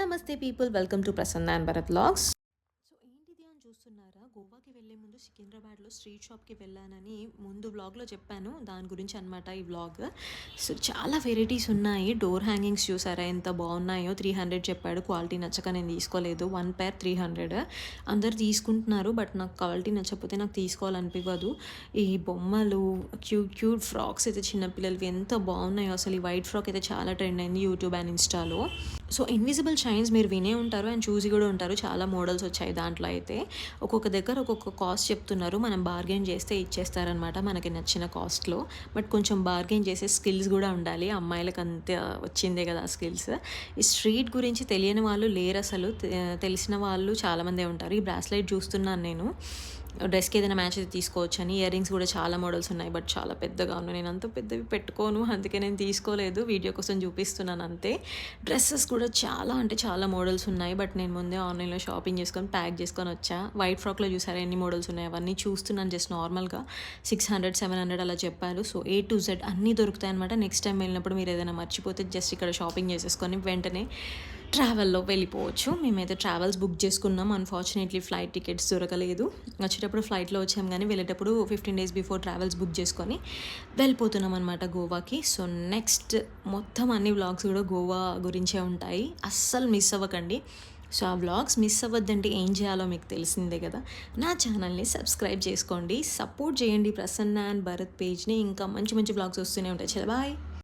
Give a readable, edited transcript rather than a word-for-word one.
నమస్తే people, welcome to Prasanna and Bharat vlogs. So ఏంటిది అని చూస్తున్నారా, గోవాకి వెళ్ళే ముందు సికింద్రాబాద్లో స్ట్రీట్ షాప్కి వెళ్ళానని ముందు వ్లాగ్లో చెప్పాను. దాని గురించి అనమాట ఈ వ్లాగ్. సో చాలా వెరైటీస్ ఉన్నాయి. డోర్ హ్యాంగింగ్స్ చూసారా ఎంత బాగున్నాయో. 300 చెప్పాడు, క్వాలిటీ నచ్చక నేను తీసుకోలేదు. 1 pair 300. అందరు తీసుకుంటున్నారు, బట్ నాకు క్వాలిటీ నచ్చకపోతే నాకు తీసుకోవాలనిపించదు. ఈ బొమ్మలు, క్యూట్ క్యూట్ ఫ్రాక్స్ అయితే చిన్నపిల్లలవి ఎంత బాగున్నాయో అసలు. ఈ వైట్ ఫ్రాక్ అయితే చాలా ట్రెండ్ అయింది యూట్యూబ్ అండ్ ఇన్స్టాలో. సో ఇన్విజిబుల్ షైన్స్ మీరు వినే ఉంటారు అండ్ చూసి కూడా ఉంటారు. చాలా మోడల్స్ వచ్చాయి దాంట్లో. అయితే ఒక్కొక్క దగ్గర ఒక్కొక్క కాస్ట్ చెప్తున్నారు. మనం బార్గెన్ చేస్తే ఇచ్చేస్తారనమాట మనకి నచ్చిన కాస్ట్లో. బట్ కొంచెం బార్గెన్ చేసే స్కిల్స్ కూడా ఉండాలి. అమ్మాయిలకు అంత వచ్చిందే కదా ఆ స్కిల్స్. ఈ స్ట్రీట్ గురించి తెలియని వాళ్ళు లేరు అసలు. తెలిసిన వాళ్ళు చాలామందే ఉంటారు. ఈ బ్రాస్లెట్ చూస్తున్నాను నేను. డ్రెస్కి ఏదైనా మ్యాచ్ అయితే తీసుకోవచ్చు అని. ఇయర్ రింగ్స్ కూడా చాలా మోడల్స్ ఉన్నాయి, బట్ చాలా పెద్దగా ఉన్నాయి. నేను అంత పెద్దవి పెట్టుకోను, అందుకే నేను తీసుకోలేదు. వీడియో కోసం చూపిస్తున్నాను అంతే. డ్రెస్సెస్ కూడా చాలా అంటే చాలా మోడల్స్ ఉన్నాయి, బట్ నేను ముందే ఆన్లైన్లో షాపింగ్ చేసుకొని ప్యాక్ చేసుకొని వచ్చా. వైట్ ఫ్రాక్లో చూసారా ఎన్ని మోడల్స్ ఉన్నాయి, అవన్నీ చూస్తున్నాను జస్ట్ నార్మల్గా. 600 700 అలా చెప్పారు. సో A to Z అన్నీ దొరుకుతాయి అనమాట. నెక్స్ట్ టైం వెళ్ళినప్పుడు మీరు ఏదైనా మర్చిపోతే జస్ట్ ఇక్కడ షాపింగ్ చేసేసుకొని వెంటనే ట్రావెల్లో వెళ్ళిపోవచ్చు. మేమైతే ట్రావెల్స్ బుక్ చేసుకున్నాం. అన్ఫార్చునేట్లీ ఫ్లైట్ టికెట్స్ దొరకలేదు. వచ్చేటప్పుడు ఫ్లైట్లో వచ్చాం, కానీ వెళ్ళేటప్పుడు 15 days బిఫోర్ ట్రావెల్స్ బుక్ చేసుకొని వెళ్ళిపోతున్నాం అనమాట గోవాకి. సో నెక్స్ట్ మొత్తం అన్ని వ్లాగ్స్ కూడా గోవా గురించే ఉంటాయి, అస్సలు మిస్ అవ్వకండి. సో ఆ వ్లాగ్స్ మిస్ అవ్వద్దంటే ఏం చేయాలో మీకు తెలిసిందే కదా. నా ఛానల్ని సబ్స్క్రైబ్ చేసుకోండి, సపోర్ట్ చేయండి ప్రసన్న అండ్ భరత్ పేజ్ని. ఇంకా మంచి మంచి వ్లాగ్స్ వస్తూనే ఉంటాయి. చలో బాయ్.